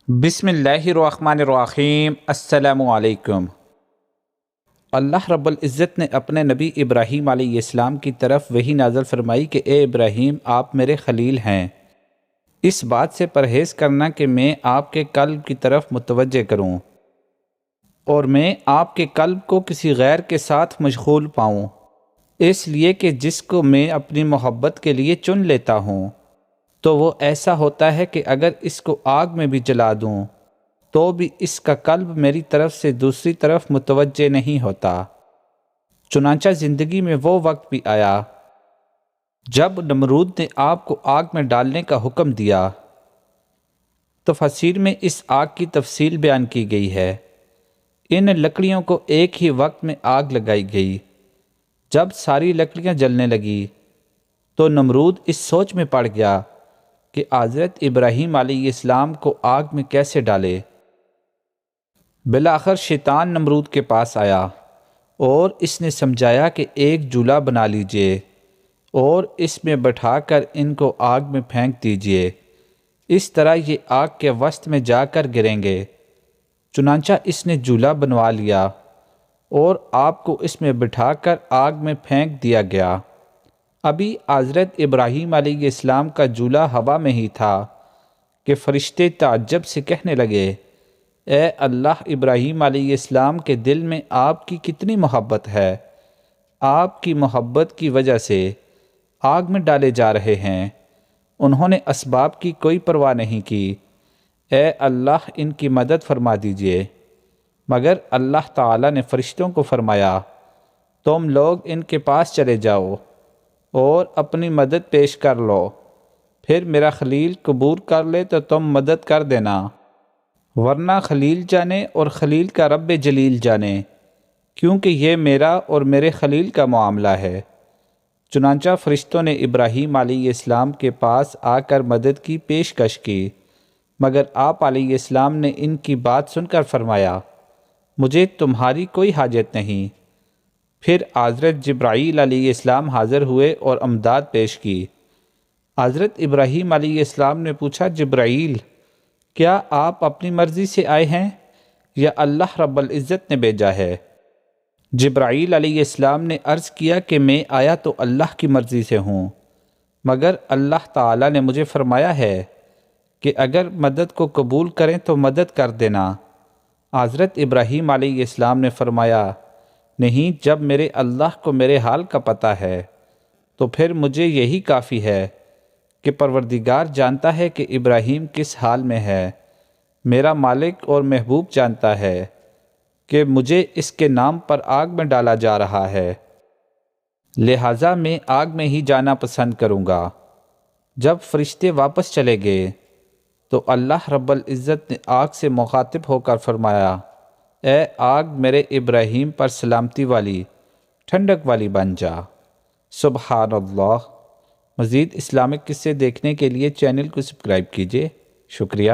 بسم اللہ الرحمن الرحیم۔ السلام علیکم۔ اللہ رب العزت نے اپنے نبی ابراہیم علیہ السلام کی طرف وحی نازل فرمائی کہ اے ابراہیم، آپ میرے خلیل ہیں۔ اس بات سے پرہیز کرنا کہ میں آپ کے قلب کی طرف متوجہ کروں اور میں آپ کے قلب کو کسی غیر کے ساتھ مشغول پاؤں، اس لیے کہ جس کو میں اپنی محبت کے لیے چن لیتا ہوں تو وہ ایسا ہوتا ہے کہ اگر اس کو آگ میں بھی جلا دوں تو بھی اس کا قلب میری طرف سے دوسری طرف متوجہ نہیں ہوتا۔ چنانچہ زندگی میں وہ وقت بھی آیا جب نمرود نے آپ کو آگ میں ڈالنے کا حکم دیا۔ تفاسیر میں اس آگ کی تفصیل بیان کی گئی ہے۔ ان لکڑیوں کو ایک ہی وقت میں آگ لگائی گئی۔ جب ساری لکڑیاں جلنے لگی تو نمرود اس سوچ میں پڑ گیا کہ حضرت ابراہیم علیہ السلام کو آگ میں کیسے ڈالے۔ بالآخر شیطان نمرود کے پاس آیا اور اس نے سمجھایا کہ ایک جولا بنا لیجئے اور اس میں بٹھا کر ان کو آگ میں پھینک دیجئے، اس طرح یہ آگ کے وسط میں جا کر گریں گے۔ چنانچہ اس نے جولا بنوا لیا اور آپ کو اس میں بٹھا کر آگ میں پھینک دیا گیا۔ ابھی حضرت ابراہیم علیہ السلام کا جولا ہوا میں ہی تھا کہ فرشتے تعجب سے کہنے لگے، اے اللہ، ابراہیم علیہ السلام کے دل میں آپ کی کتنی محبت ہے، آپ کی محبت کی وجہ سے آگ میں ڈالے جا رہے ہیں۔ انہوں نے اسباب کی کوئی پرواہ نہیں کی۔ اے اللہ، ان کی مدد فرما دیجئے۔ مگر اللہ تعالیٰ نے فرشتوں کو فرمایا، تم لوگ ان کے پاس چلے جاؤ اور اپنی مدد پیش کر لو، پھر میرا خلیل قبول کر لے تو تم مدد کر دینا، ورنہ خلیل جانے اور خلیل کا رب جلیل جانے، کیونکہ یہ میرا اور میرے خلیل کا معاملہ ہے۔ چنانچہ فرشتوں نے ابراہیم علیہ السلام کے پاس آ کر مدد کی پیشکش کی، مگر آپ علیہ السلام نے ان کی بات سن کر فرمایا، مجھے تمہاری کوئی حاجت نہیں۔ پھر حضرت جبرائیل علیہ السلام حاضر ہوئے اور امداد پیش کی۔ حضرت ابراہیم علیہ السلام نے پوچھا، جبرائیل، کیا آپ اپنی مرضی سے آئے ہیں یا اللہ رب العزت نے بھیجا ہے؟ جبرائیل علیہ السلام نے عرض کیا کہ میں آیا تو اللہ کی مرضی سے ہوں، مگر اللہ تعالیٰ نے مجھے فرمایا ہے کہ اگر مدد کو قبول کریں تو مدد کر دینا۔ حضرت ابراہیم علیہ السلام نے فرمایا، نہیں، جب میرے اللہ کو میرے حال کا پتہ ہے تو پھر مجھے یہی کافی ہے کہ پروردگار جانتا ہے کہ ابراہیم کس حال میں ہے۔ میرا مالک اور محبوب جانتا ہے کہ مجھے اس کے نام پر آگ میں ڈالا جا رہا ہے، لہٰذا میں آگ میں ہی جانا پسند کروں گا۔ جب فرشتے واپس چلے گئے تو اللہ رب العزت نے آگ سے مخاطب ہو کر فرمایا، اے آگ، میرے ابراہیم پر سلامتی والی، ٹھنڈک والی بن جا۔ سبحان اللہ۔ مزید اسلامک قصے دیکھنے کے لیے چینل کو سبسکرائب کیجیے۔ شکریہ۔